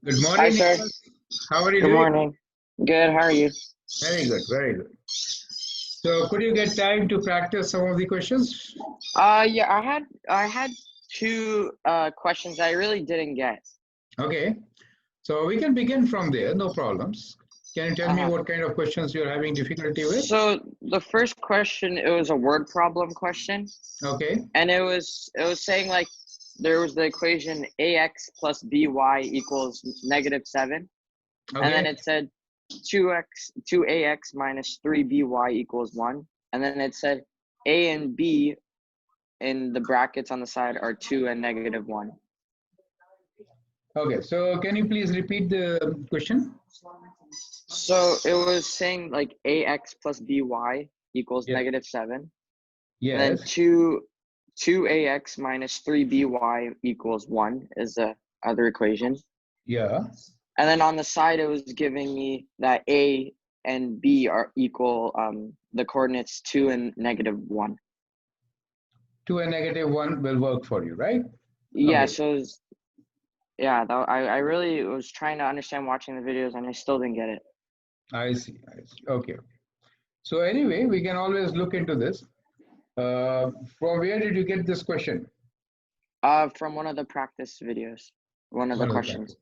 Good Hi, morning, sir. Nicholas. How are you Good doing? morning. Good. How are you? Very good, very good. So, could you get time to practice some of the questions? Yeah, I had two questions I really didn't get. Okay. So, we can begin from there, no problems. Can you tell me Uh-huh. what kind of questions you're having difficulty with? So the first question, it was a word problem question, Okay. and it was saying like there was the equation ax plus by equals -7, and then Okay. it said 2ax minus 3by equals 1, and then it said a and b in the brackets on the side are 2 and -1. Okay. So, can you please repeat the question? So it was saying like ax plus by equals Yeah. -7, and then Yes. 2ax minus 3by equals 1 is the other equation. Yeah. And then on the side, it was giving me that a and b are equal the coordinates 2 and -1. 2 and -1 will work for you, right? Yeah, Okay. so yeah, I really was trying to understand watching the videos, and I still didn't get it. I see. I see. Okay. So, anyway, we can always look into this. From where did you get this question? From one of the practice videos, one of the One of the practice. questions.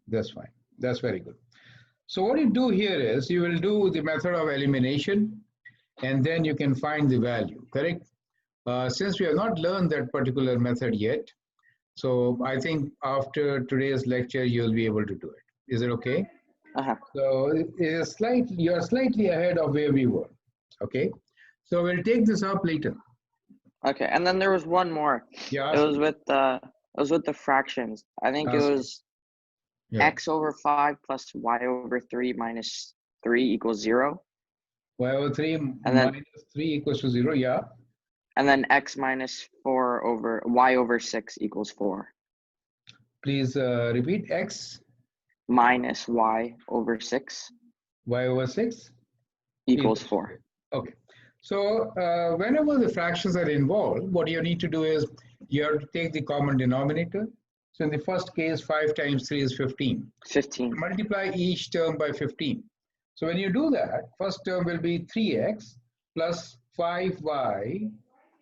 That's fine. That's very good. So what you do here is you will do the method of elimination and then you can find the value, correct? Since we have not learned that particular method yet, so I think after today's lecture, you'll be able to do it. Is it okay? Uh-huh. So you're slightly ahead of where we were, okay? So we'll take this up later. Okay, and then there was one more. You It ask was me. with the fractions. I think it Ask me. was Yeah. x over 5 plus y over 3 minus 3 equals 0. Y over 3 And minus 3 equals to 0, yeah. then x minus 4 over y over 6 equals 4. Please repeat x. Minus y over 6 Y over 6 equals equals 4. 4. Okay. So whenever the fractions are involved, what you need to do is you have to take the common denominator. So in the first case, 5 times 3 is 15. 15. Multiply each term by 15. So when you do that, first term will be 3x plus 5y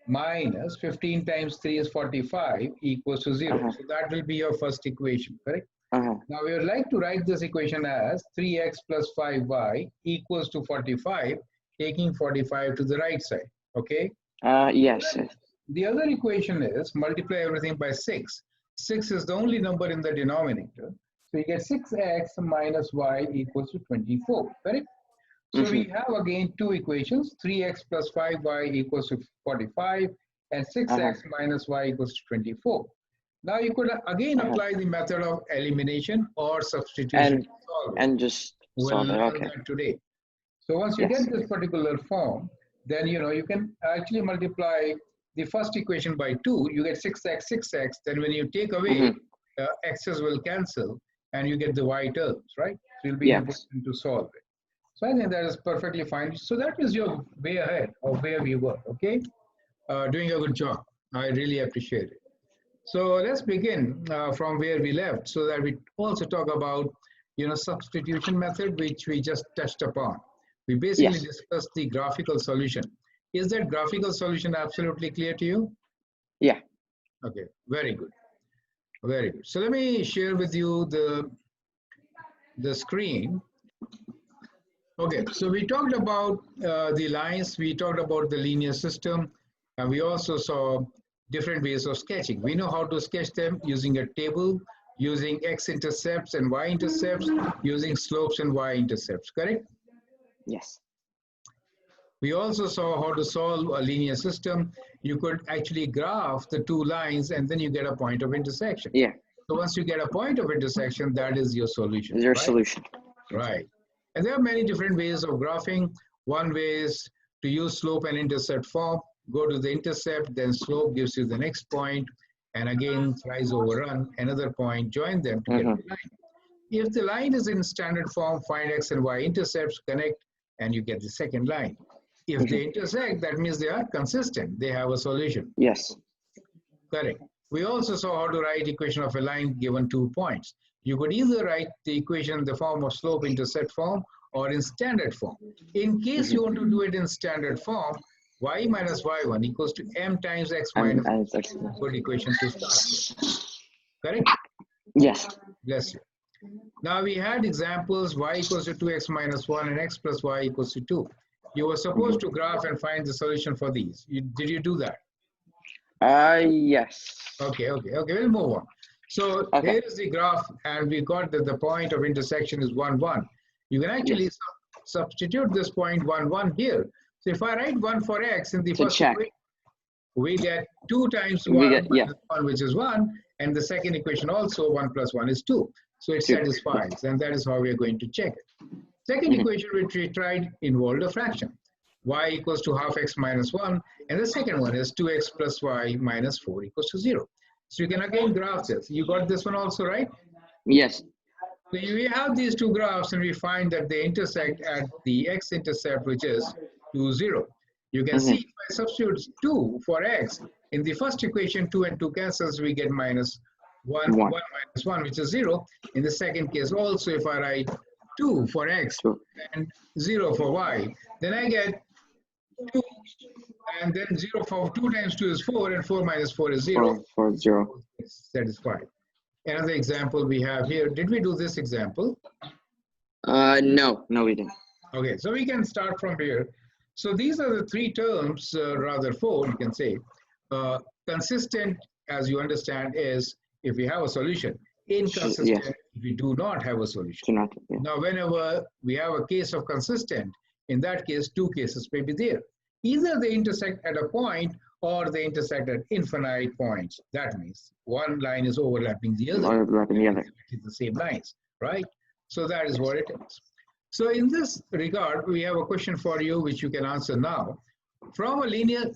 minus 15 times 3 is 45 equals to 0. Uh-huh. So that will be your first equation, correct? Uh-huh. Now we would like to write this equation as 3x plus 5y equals to 45, taking 45 to the right side, okay? Yes. The other equation is multiply everything by 6. 6 is the only number in the denominator. So you get 6x minus y equals to 24, correct? So we have again two equations, 3x plus 5y equals to 45 and 6x minus y equals to 24. Now you could again apply the method of elimination or substitution to solve it. And just We'll solve it. learn Okay. that today. So once you get this particular form, then you can actually multiply the first equation by 2, you get 6x, 6x, then when you take away, x's will cancel and you get the y terms, right? So you'll be in a position to solve it. So I think that is perfectly fine. So that is your way ahead of where we were, okay? Doing a good job. I really appreciate it. So let's begin from where we left so that we also talk about, substitution method, which we just touched upon. We basically discussed the graphical solution. Is that graphical solution absolutely clear to you? Yeah. Okay, very good. Very good. So let me share with you the screen. Okay, so we talked about the lines, we talked about the linear system, and we also saw different ways of sketching. We know how to sketch them using a table, using x-intercepts and y-intercepts, using slopes and y-intercepts, correct? Yes. We also saw how to solve a linear system. You could actually graph the two lines and then you get a point of intersection. Yeah. So once you get a point of intersection, that is your solution. Is your right? solution. Right. And there are many different ways of graphing. One way is to use slope and intercept form. Go to the intercept, then slope gives you the next point, and again, thrice overrun another point, join them to get the line. If the line is in standard form, find x and y intercepts, connect, and you get the second line. If they intersect, that means they are consistent. They have a solution. Yes. Correct. We also saw how to write equation of a line given 2 points. You could either write the equation in the form of slope-intercept form or in standard form. In case you want to do it in standard form, y minus y1 equals to m times x minus good equation to start with. Correct? Yes. Bless you. Now we had examples y equals to 2x minus 1 and x plus y equals to 2. You were supposed to graph and find the solution for these. Did you do that? Yes. Okay, we'll move on. So here is the graph, and we got that the point of intersection is 1, 1. You can actually substitute this point 1, 1 here. So if I write 1 for x in the first equation, we get 2 times 1 minus 1, which is 1, and the second equation also 1 plus 1 is 2. So it satisfies, and that is how we are going to check it. Second equation which we tried involved a fraction. Y equals to half x minus 1, and the second one is 2x plus y minus 4 equals to 0. So you can again graph this. You got this one also, right? Yes. So we have these two graphs, and we find that they intersect at the x-intercept, which is 2, 0. You can see if I substitute 2 for x, in the first equation, 2 and 2 cancels, we get minus 1 minus 1, which is 0. In the second case also, if I write 2 for x and 0 for y, then I get 2, and then 0 for 2 times 2 is 4, and 4 minus 4 is 0. 4, 0. It's satisfied. Another example we have here. Did we do this example? No, we didn't. Okay, so we can start from here. So these are the 3 terms, rather 4, you can say. Consistent, as you understand, is if we have a solution. Inconsistent, if we do not have a solution. Now, whenever we have a case of consistent, in that case, 2 cases may be there. Either they intersect at a point or they intersect at infinite points. That means one line is overlapping the other. It's the same lines, right? So that is what it is. So in this regard, we have a question for you, which you can answer now. Form a linear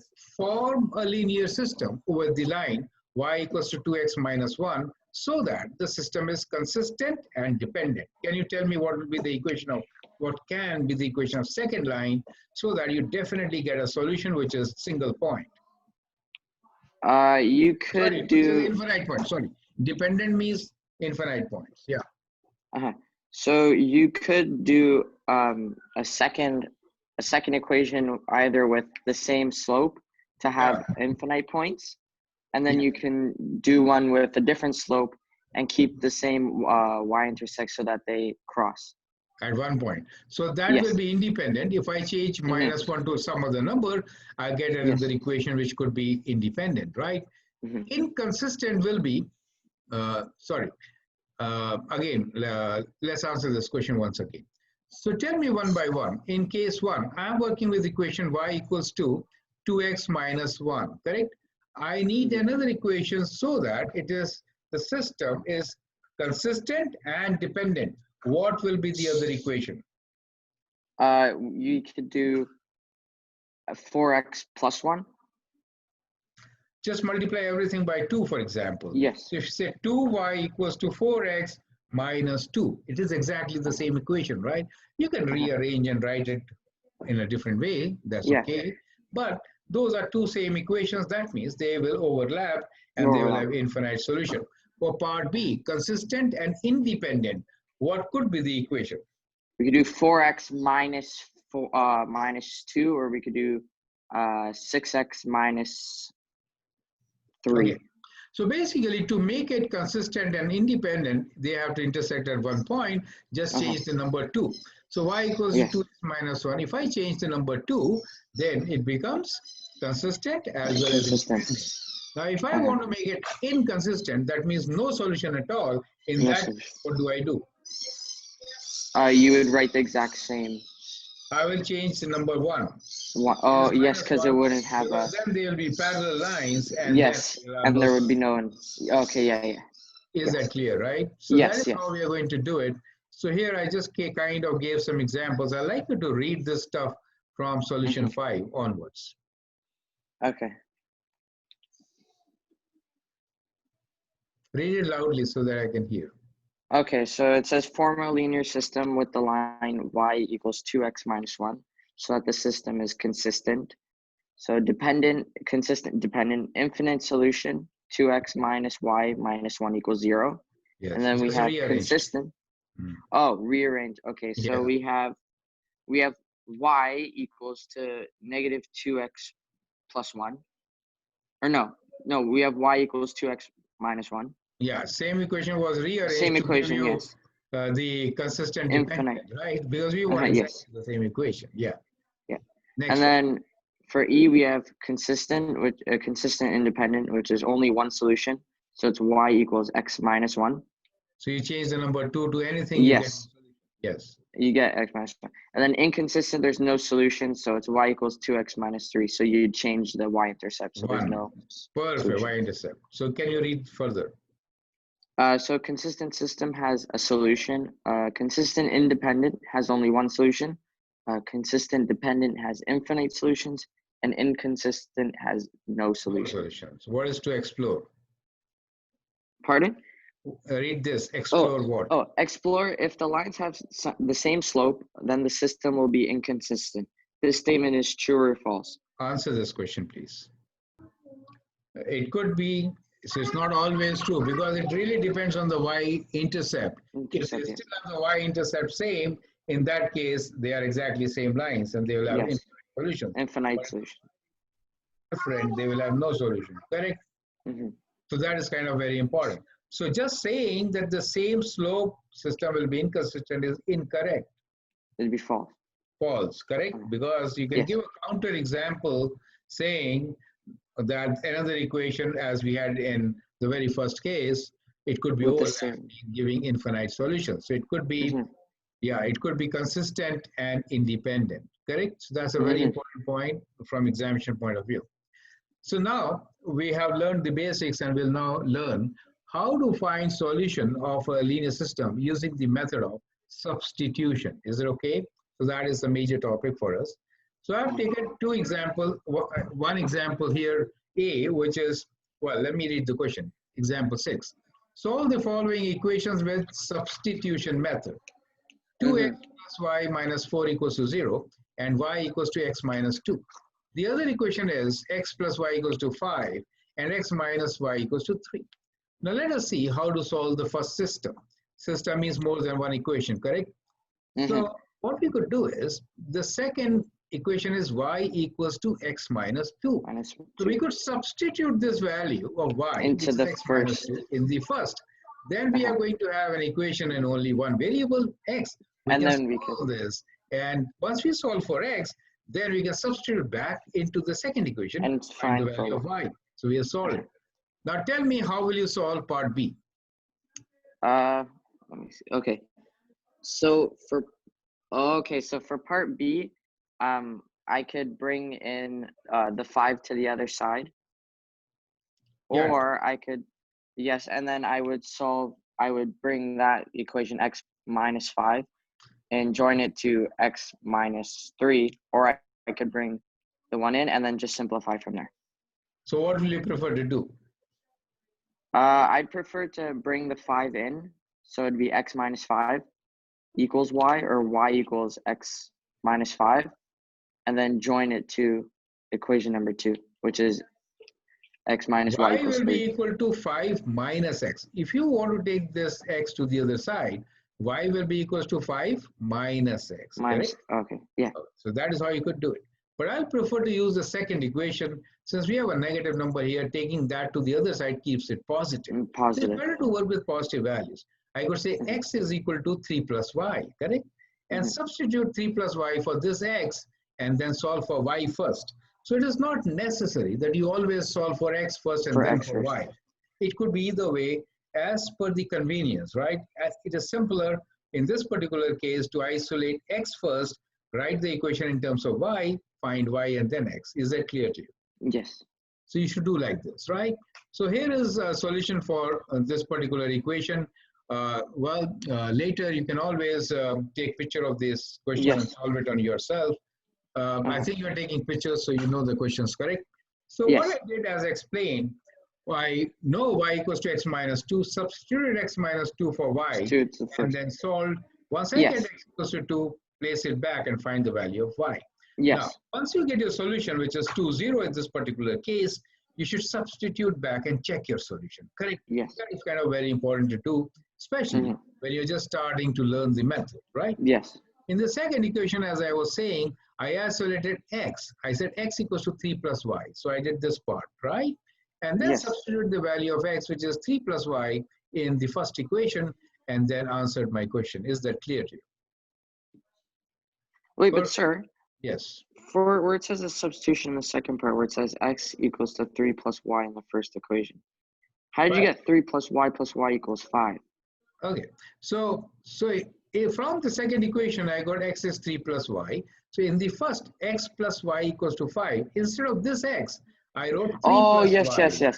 system with the line y equals to 2x minus 1 so that the system is consistent and dependent. Can you tell me what will be the equation of, what can be the equation of second line so that you definitely get a solution which is single point? You could do infinite point. Sorry, dependent means infinite points. Yeah. So you could do a second equation either with the same slope to have infinite points, and then you can do one with a different slope and keep the same y-intersect so that they cross. At one point. So that will be independent. If I change minus 1 to some other number, I get another equation which could be independent, right? Inconsistent will be, again, let's answer this question once again. So tell me one by one. In case 1, I'm working with equation y equals to 2x minus 1, correct? I need another equation so that the system is consistent and dependent. What will be the other equation? You could do 4x plus 1. Just multiply everything by 2, for example. Yes. So if you say 2y equals to 4x minus 2, it is exactly the same equation, right? You can rearrange and write it in a different way. That's okay. But those are 2 same equations. That means they will overlap and they will have infinite solution. For part B, consistent and independent, what could be the equation? We could do 4x minus 2, or we could do 6x minus 3. Okay. So basically, to make it consistent and independent, they have to intersect at one point. Just change the number 2. So y equals to 2x minus 1. If I change the number 2, then it becomes consistent as well as independent. Now, if I want to make it inconsistent, that means no solution at all. In that, what do I do? You would write the exact same. I will change the number 1. Oh, yes, because it wouldn't have a... Then there will be parallel lines. And and there would be no one. Okay, Is that clear, right? So that is how we are going to do it. So here I just kind of gave some examples. I'd like you to read this stuff from solution 5 onwards. Okay. Read it loudly so that I can hear. Okay, so it says form a linear system with the line y equals 2x minus 1 so that the system is consistent. So dependent, consistent, dependent, infinite solution, 2x minus y minus 1 equals 0. Yes. And then we Just have rearrange. consistent. Oh, rearrange. Okay, so Yeah. we have y equals to negative 2x plus 1. Or no, we have y equals 2x minus 1. Yeah, same equation was rearranged Same to give equation, you yes. the consistent Infinite. dependent, right? Because we want exactly Yes. the same equation. Yeah. Yeah. Next And then for E, we have consistent, which consistent independent, which is only one solution. So it's y equals x minus 1. So you change the number 2 to anything. Yes. You get, yes. You get x minus 1. And then inconsistent, there's no solution. So it's y equals 2x minus 3. So you change the y-intercept. So there's no Perfect, solution. y-intercept. So can you read further? So consistent system has a solution. Consistent independent has only one solution. Consistent dependent has infinite solutions. And inconsistent has no solution. Solutions. What is to explore? Pardon? Read this. Explore what? Oh, explore. If the lines have the same slope, then the system will be inconsistent. This statement is true or false. Answer this question, please. It could be, so it's not always true because it really depends on the y-intercept. If they still have the y-intercept same, in that case, they are exactly same lines and they will have infinite solutions. Infinite solution. Different, they will have no solution, correct? So that is kind of very important. So just saying that the same slope system will be inconsistent is incorrect. It'll be false. False, correct? Because you can give a counter example saying that another equation, as we had in the very first case, it could be overlapping, giving infinite solutions. So it could be, it could be consistent and independent, correct? So that's a very important point from examination point of view. So now we have learned the basics and we'll now learn how to find solution of a linear system using the method of substitution. Is it okay? So that is a major topic for us. So I've taken two examples, one example here, A, which is, well, let me read the question. Example 6. Solve the following equations with substitution method. 2x plus y minus 4 equals to 0 and y equals to x minus 2. The other equation is x plus y equals to 5 and x minus y equals to 3. Now let us see how to solve the first system. System means more than one equation, correct? So what we could do is, the second equation is y equals to x minus 2. So we could substitute this value of y into the x minus 2 in the first. Then we are going to have an equation in only one variable, x. And then we can solve this. And once we solve for x, then we can substitute back into the second equation and find the value of y. So we have solved it. Now tell me, how will you solve part B? Let me see. Okay. So for part B, I could bring in the 5 to the other side. Or I could, and then I would bring that equation x minus 5 and join it to x minus 3, or I could bring the 1 in and then just simplify from there. So what will you prefer to do? I'd prefer to bring the 5 in, so it'd be x minus 5 equals y, or y equals x minus 5, and then join it to equation number 2, which is x minus y equals 3. Y will be equal to 5 minus x. If you want to take this x to the other side, y will be equals to 5 minus x. Minus, correct? Okay, yeah. So that is how you could do it. But I'll prefer to use the second equation. Since we have a negative number here, taking that to the other side keeps it positive. Positive. It's better to work with positive values. I could say x is equal to 3 plus y, correct? And substitute 3 plus y for this x and then solve for y first. So it is not necessary that you always solve for x first and then for y. It could be either way as per the convenience, right? It is simpler in this particular case to isolate x first, write the equation in terms of y, find y and then x. Is that clear to you? Yes. So you should do like this, right? So here is a solution for this particular equation. Later you can always take picture of this question and solve it on yourself. I think you're taking pictures so you know the questions, correct? So what I did as explained, I know y equals to x minus 2, substituted x minus 2 for y, and then solved. Once I get x equals to 2, place it back and find the value of y. Now, once you get your solution, which is 2, 0 in this particular case, you should substitute back and check your solution. Correct? Yes. That is kind of very important to do, especially when you're just starting to learn the method, right? Yes. In the second equation, as I was saying, I isolated x. I said x equals to 3 plus y. So I did this part, right? And then substitute the value of x, which is 3 plus y, in the first equation, and then answered my question. Is that clear to you? Wait, but sir. Yes. For where it says a substitution in the second part, where it says x equals to 3 plus y in the first equation, how did you get 3 plus y equals 5? Okay. So from the second equation, I got x is 3 plus y. So in the first, x plus y equals to 5. Instead of this x, I wrote 3 plus y.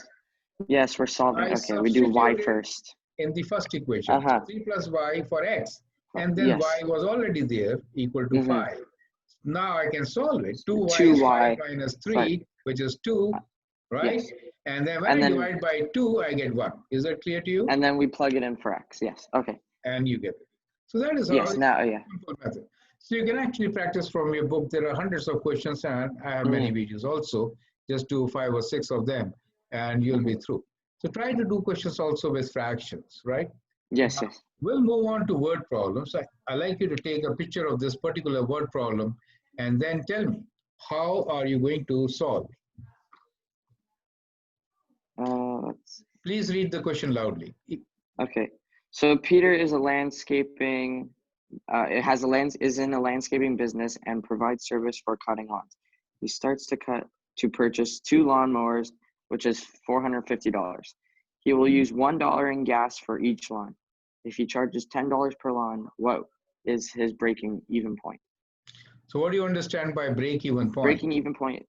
Yes, we're solving. Okay, we do y first. In the first equation, 3 plus y for x. And then y was already there, equal to 5. Now I can solve it. 2y is 5 minus 3, which is 2, right? Yes. And then when I divide by 2, I get 1. Is that clear to you? And then we plug it in for x. Yes. Okay. And you get it. So that is how simple method. So you can actually practice from your book. There are hundreds of questions, and I have many videos also. Just do 5 or 6 of them, and you'll be through. So try to do questions also with fractions, right? Yes, now, we'll move on to word problems. I like you to take a picture of this particular word problem and then tell me, how are you going to solve? Please read the question loudly. Okay. So Peter is a landscaping, is in a landscaping business and provides service for cutting lawns. He starts to purchase 2 lawnmowers, which is $450. He will use $1 in gas for each lawn. If he charges $10 per lawn, what is his breaking even point? So what do you understand by break-even point? Breaking even point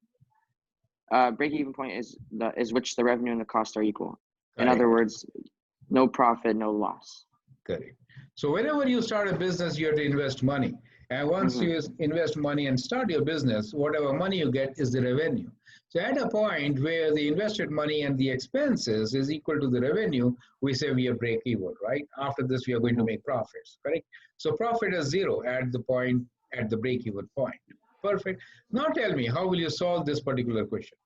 is which the revenue and the cost are equal. In other words, no profit, no loss. Correct. So whenever you start a business, you have to invest money. And once you invest money and start your business, whatever money you get is the revenue. So at a point where the invested money and the expenses is equal to the revenue, we say we are break even, right? After this, we are going to make profits, correct? So profit is 0 at the point, at the break even point. Perfect. Now tell me, how will you solve this particular question?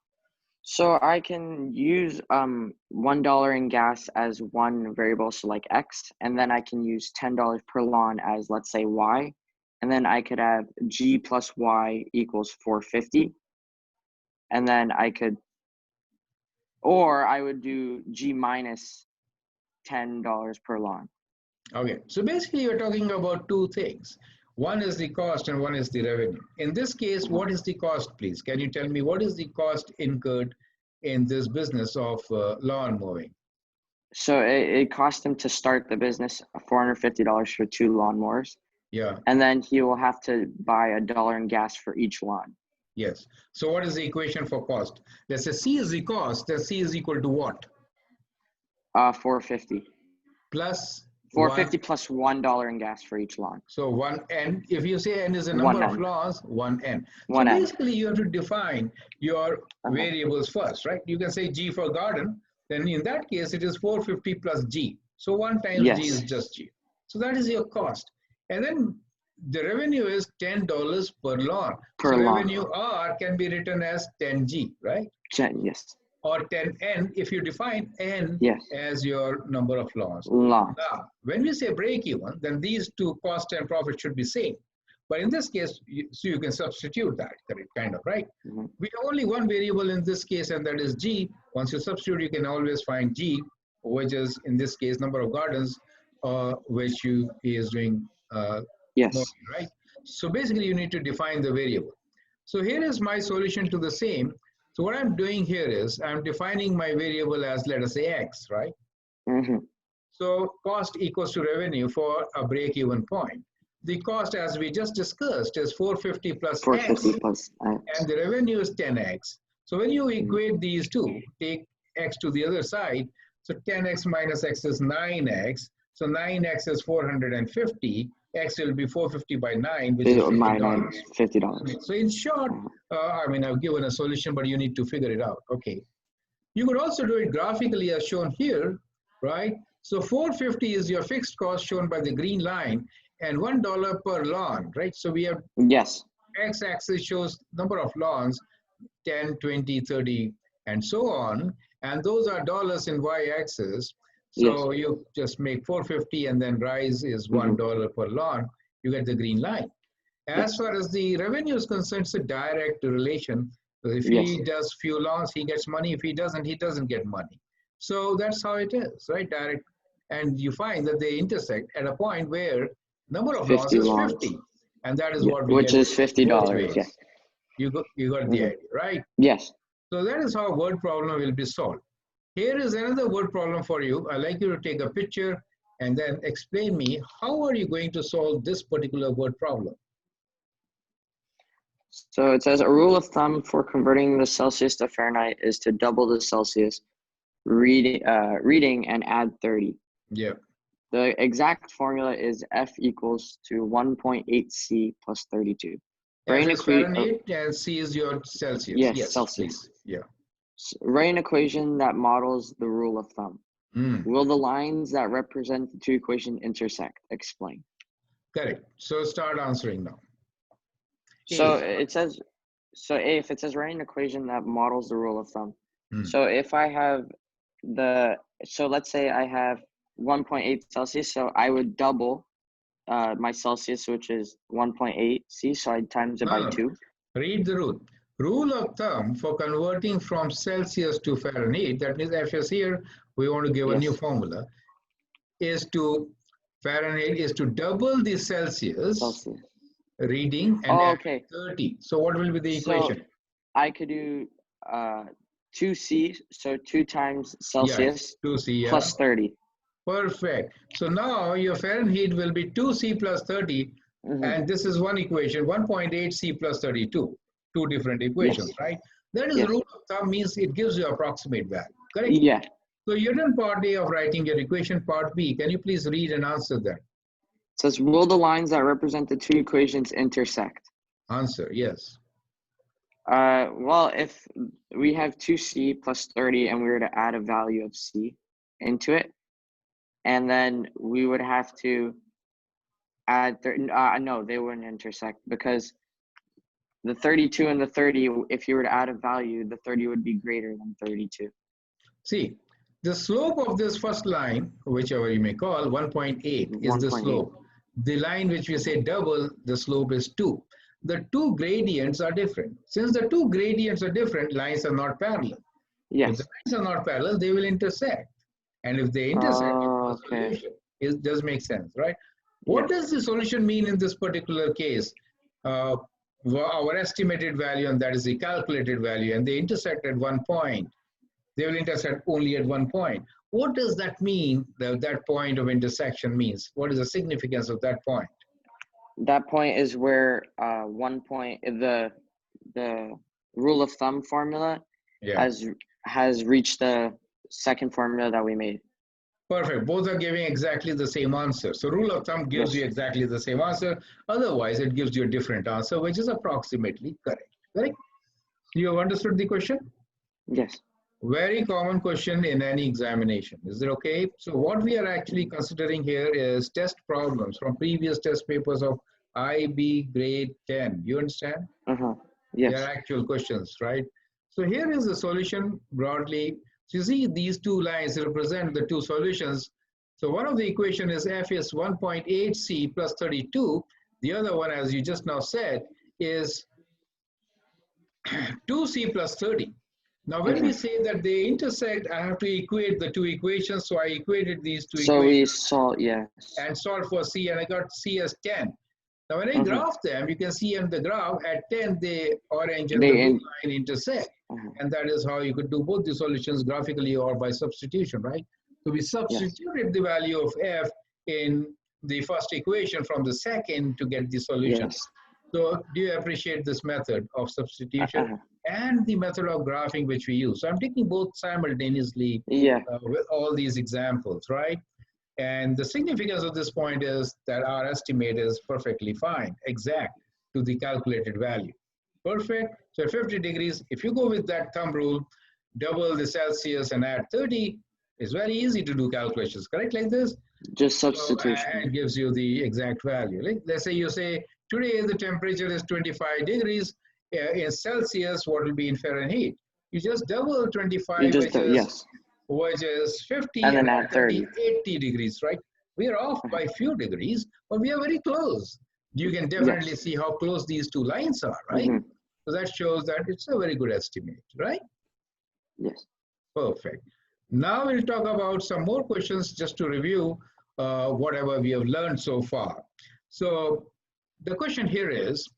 So I can use $1 in gas as one variable, so like X, and then I can use $10 per lawn as, let's say, Y. And then I could have G plus Y equals 450. And then I could, or I would do G minus $10 per lawn. Okay, so basically you're talking about 2 things. One is the cost and one is the revenue. In this case, what is the cost, please? Can you tell me what is the cost incurred in this business of lawn mowing? So it cost him to start the business $450 for 2 lawnmowers. Yeah. And then he will have to buy $1 in gas for each lawn. Yes. So what is the equation for cost? Let's say C is the cost. Then C is equal to what? 450. Plus 450 plus $1 in gas for each lawn. So 1N, if you say N is a number of lawns, 1N. So basically you have to define your variables first, right? You can say G for garden, then in that case it is 450 plus G. So 1 times G is just G. So that is your cost. And then the revenue is $10 per lawn. So revenue R can be written as 10G, right? Yes. Or 10N if you define N as your number of lawns. Now, when we say break even, then these 2, cost and profit, should be same. But in this case, so you can substitute that, kind of, right? We have only one variable in this case, and that is G. Once you substitute, you can always find G, which is in this case number of gardens, which you is doing mowing, right? So basically, you need to define the variable. So here is my solution to the same. So what I'm doing here is I'm defining my variable as, let us say, X, right? So cost equals to revenue for a break-even point. The cost, as we just discussed, is 450 plus X, and the revenue is 10X. So when you equate these two, take X to the other side, so 10X minus X is 9X. So 9X is 450. X will be 450 by 9, which is $50. So in short, I mean, I've given a solution, but you need to figure it out. Okay. You could also do it graphically as shown here, right? So 450 is your fixed cost shown by the green line, and $1 per lawn, right? So we have X-axis shows number of lawns, 10, 20, 30, and so on. And those are dollars in y-axis. So you just make 450 and then rise is $1 per lawn. You get the green line. As far as the revenue is concerned, it's a direct relation. So if he does few lawns, he gets money. If he doesn't get money. So that's how it is, right? Direct. And you find that they intersect at a point where number of lawns is 50. And that is what we which get. is $50. Yeah. You got the idea, right? Yes. So that is how word problem will be solved. Here is another word problem for you. I'd like you to take a picture and then explain me how are you going to solve this particular word problem. So it says a rule of thumb for converting the Celsius to Fahrenheit is to double the Celsius reading and add 30. Yeah. The exact formula is F equals to 1.8 C plus 32. F is Fahrenheit and C is your Celsius. Yes, Celsius. Please. Yeah. Write an equation that models the rule of thumb. Will the lines that represent the two equations intersect? Explain. Correct. So start answering now. So it says, if it says write an equation that models the rule of thumb. So if I have let's say I have 1.8 Celsius, so I would double my Celsius, which is 1.8 C, so I'd times it by 2. Read the rule. Rule of thumb for converting from Celsius to Fahrenheit, that means F is here, we want to give a new formula, is to Fahrenheit is to double the Celsius. Reading and add 30. So what will be the equation? I could do 2C, so 2 times Celsius 2C, plus 30. Perfect. So now your Fahrenheit will be 2C plus 30, and this is one equation, 1.8C plus 32. Two different equations, right? That is rule of thumb, means it gives you approximate value, correct? Yeah. So you're done part A of writing your equation. Part B, can you please read and answer that? It says, will the lines that represent the two equations intersect? Answer, yes. Well, if we have 2C plus 30 and we were to add a value of C into it, and then we would have to add, no, they wouldn't intersect, because the 32 and the 30, if you were to add a value, the 30 would be greater than 32. See, the slope of this first line, whichever you may call, 1.8 is the slope. The line which we say double, the slope is 2. The two gradients are different. Since the two gradients are different, lines are not parallel. Yes. If the lines are not parallel, they will intersect. And if they intersect, solution. It does make sense, right? What does the solution mean in this particular case? Our estimated value, and that is the calculated value, and they intersect at one point. They will intersect only at one point. What does that mean, that point of intersection means? What is the significance of that point? That point is where the rule of thumb formula has reached the second formula that we made. Perfect. Both are giving exactly the same answer. So rule of thumb gives you exactly the same answer. Otherwise, it gives you a different answer, which is approximately correct. Correct? You have understood the question? Yes. Very common question in any examination. Is it okay? So what we are actually considering here is test problems from previous test papers of IB grade 10. You understand? Yes. They are actual questions, right? So here is the solution broadly. So you see these two lines represent the two solutions. So one of the equation is F is 1.8C plus 32. The other one, as you just now said, is 2C plus 30. Now, when we say that they intersect, I have to equate the two equations. So I equated these two equations. So we solve, and solve for C, and I got C as 10. Now, when I graph them, you can see on the graph at 10, the orange and the blue line intersect. And that is how you could do both the solutions graphically or by substitution, right? So we substituted the value of F in the first equation from the second to get the solution. So do you appreciate this method of substitution and the method of graphing which we use? So I'm taking both simultaneously with all these examples, right? And the significance of this point is that our estimate is perfectly fine, exact to the calculated value. Perfect. So 50 degrees, if you go with that thumb rule, double the Celsius and add 30, it's very easy to do calculations, correct? Like this? Just substitution. So, it gives you the exact value. Like, let's say you say, today the temperature is 25 degrees in Celsius, what will be in Fahrenheit? You just double 25, You just yes, which is 50, and then and add 30. 80 degrees, right? We are off by a few degrees, but we are very close. You can definitely see how close these two lines are, right? So that shows that it's a very good estimate, right? Yes. Perfect. Now we'll talk about some more questions just to review whatever we have learned so far. So the question here is,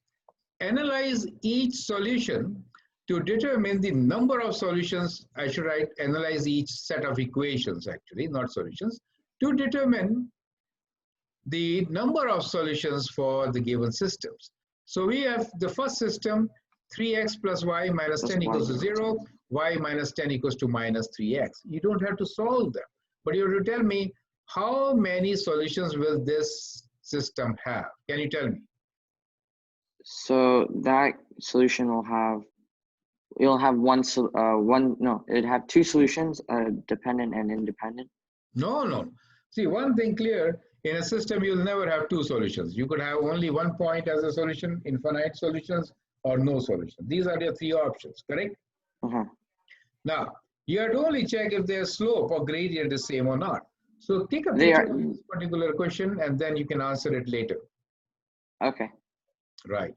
analyze each solution to determine the number of solutions. I should write analyze each set of equations, actually, not solutions, to determine the number of solutions for the given systems. So we have the first system, 3x plus y minus 10 equals to 0, y minus 10 equals to minus 3x. You don't have to solve them, but you have to tell me how many solutions will this system have. Can you tell me? So that solution will have, it'll have it'd have two solutions, dependent and independent. No. See, one thing clear, in a system, you'll never have two solutions. You could have only one point as a solution, infinite solutions, or no solution. These are your three options, correct? Now, you have to only check if their slope or gradient is same or not. So take a picture of this particular question, and then you can answer it later. Okay. Right.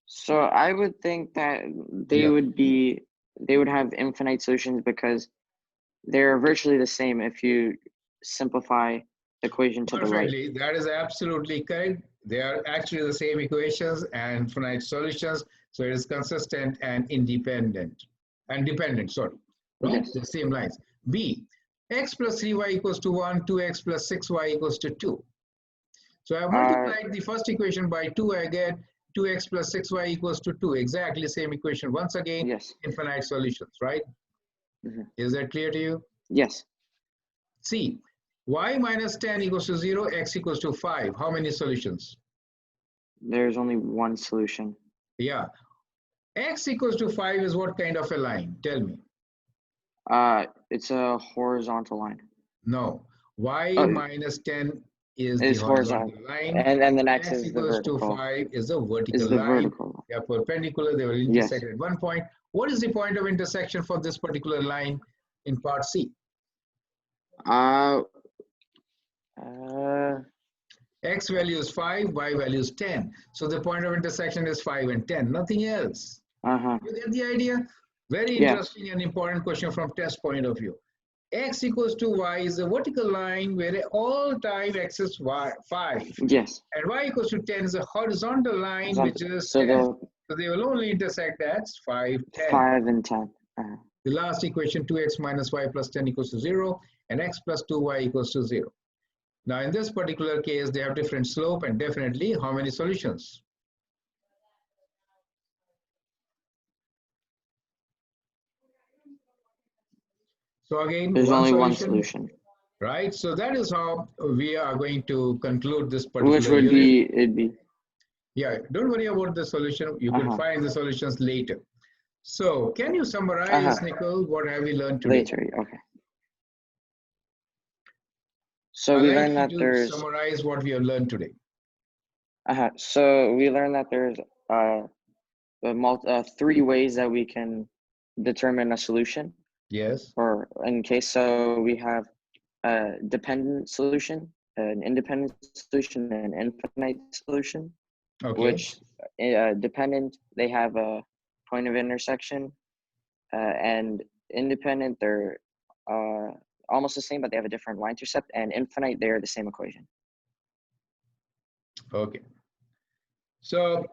So I would think that they would have infinite solutions because they're virtually the same if you simplify the equation to the right. That is absolutely correct. They are actually the same equations and infinite solutions, so it is consistent and independent. And dependent, sorry. Right? Yes. The same lines. B, x plus 3y equals to 1, 2x plus 6y equals to 2. So I multiplied the first equation by 2, I get 2x plus 6y equals to 2. Exactly same equation. Once again, infinite solutions, right? Is that clear to you? Yes. C, y minus 10 equals to 0, x equals to 5. How many solutions? There's only one solution. Yeah. X equals to 5 is what kind of a line? Tell me. It's a horizontal line. No. Y minus 10 is the horizontal line. And then the next X is equals the vertical. to 5 is the vertical line. They are perpendicular. They will intersect at one point. What is the point of intersection for this particular line in part C? X value is 5, Y value is 10. So the point of intersection is 5 and 10, nothing else. You get the idea? Very interesting and important question from test point of view. X equals to Y is a vertical line where all time X is 5. Yes. And Y equals to 10 is a horizontal line which is 10. So they will only intersect at 5, 10. 5 and 10. The last equation, 2x minus y plus 10 equals to 0, and x plus 2y equals to 0. Now, in this particular case, they have different slope and definitely how many solutions? So again, there's only one solution. Right? So that is how we are going to conclude this particular Which would unit. it'd be. Yeah, don't worry about the solution. You can find the solutions later. So can you summarize, Nicole, what have we learned today? Later, okay. So we learned that there's. Summarize what we have learned today. So we learned that there's 3 ways that we can determine a solution. Yes. Or in case, so we have a dependent solution, an independent solution, and an infinite solution. Okay. Which dependent, they have a point of intersection, and independent, they're almost the same, but they have a different y-intercept, and infinite, they're the same equation. Okay. So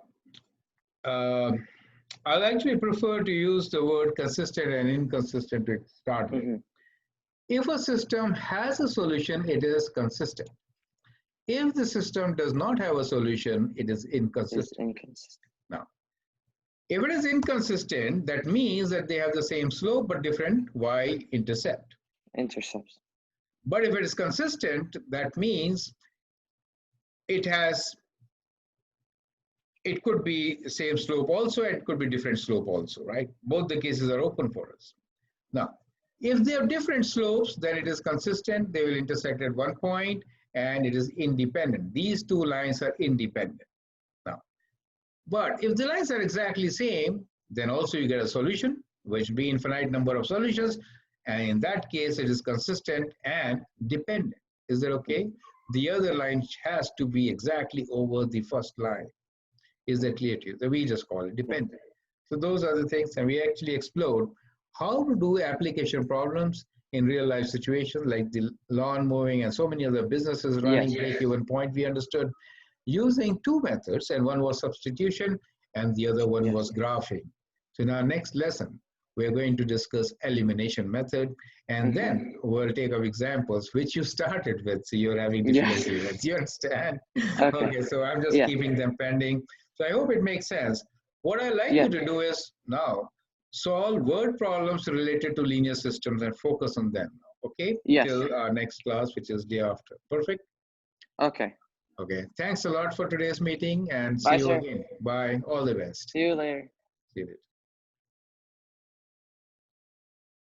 I'll actually prefer to use the word consistent and inconsistent to start with. If a system has a solution, it is consistent. If the system does not have a solution, it is inconsistent. Now, if it is inconsistent, that means that they have the same slope but different y-intercept. Intercepts. But if it is consistent, that means it could be same slope also, it could be different slope also, right? Both the cases are open for us. Now, if they have different slopes, then it is consistent. They will intersect at one point, and it is independent. These two lines are independent. Now, But if the lines are exactly same, then also you get a solution, which be infinite number of solutions. And in that case, it is consistent and dependent. Is that okay? The other line has to be exactly over the first line. Is that clear to you? So we just call it dependent. So those are the things, and we actually explored how to do application problems in real life situations like the lawn mowing and so many other businesses running break-even point. We understood using two methods, and one was substitution and the other one was graphing. So in our next lesson, we're going to discuss elimination method, and then we'll take up examples which you started with, so you're having difficulty with. You understand? Okay, so I'm just keeping them pending. So I hope it makes sense. What I like you to do is now solve word problems related to linear systems and focus on them. Okay? Till our next class, which is day after. Perfect? Okay. Okay. Thanks a lot for today's meeting, and see Bye, you sir. again. Bye. All the best. See you later. See you later.